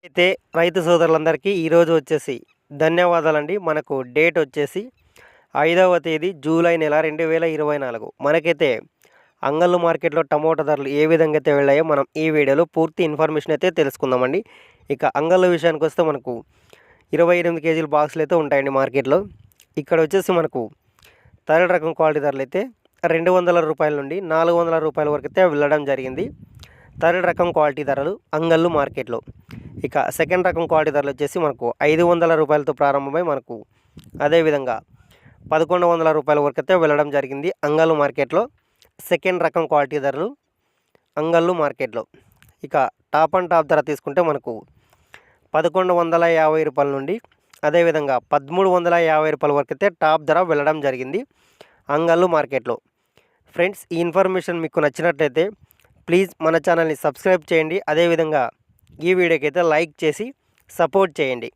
అయితే రైతు సోదరులందరికీ ఈరోజు వచ్చేసి ధన్యవాదాలండి. మనకు డేట్ వచ్చేసి 5వ తేదీ జూలై నెల 2024. మనకైతే అంగళ్ళు మార్కెట్లో టమోటా ధరలు ఏ విధంగా అయితే వెళ్ళాయో మనం ఈ వీడియోలో పూర్తి ఇన్ఫర్మేషన్ అయితే తెలుసుకుందామండి. ఇక అంగళ్ళ విషయానికి వస్తే మనకు 28 కేజీల బాక్సులు అయితే ఉంటాయండి మార్కెట్లో. ఇక్కడ వచ్చేసి మనకు థర్డ్ రకం క్వాలిటీ ధరలు అయితే 200 రూపాయల నుండి 400 రూపాయల వరకు అయితే వెళ్ళడం జరిగింది. థర్డ్ రకం క్వాలిటీ ధరలు అంగళ్ళు మార్కెట్లో. ఇక సెకండ్ రకం క్వాలిటీ ధరలు వచ్చేసి మనకు 500 రూపాయలతో ప్రారంభమై మనకు అదేవిధంగా 1100 రూపాయల వరకు అయితే వెళ్ళడం జరిగింది అంగళ్ళు మార్కెట్లో. సెకండ్ రకం క్వాలిటీ ధరలు అంగళ్ళు మార్కెట్లో. ఇక టాప్ అండ్ టాప్ ధర తీసుకుంటే మనకు 1150 రూపాయల నుండి అదేవిధంగా 1350 రూపాయల వరకు అయితే టాప్ ధర వెళ్ళడం జరిగింది అంగళ్ళు మార్కెట్లో. ఫ్రెండ్స్, ఈ ఇన్ఫర్మేషన్ మీకు నచ్చినట్లయితే ప్లీజ్ మన ఛానల్ని సబ్స్క్రైబ్ చేయండి. అదేవిధంగా ఈ వీడియోకి అయితే లైక్ చేసి సపోర్ట్ చేయండి.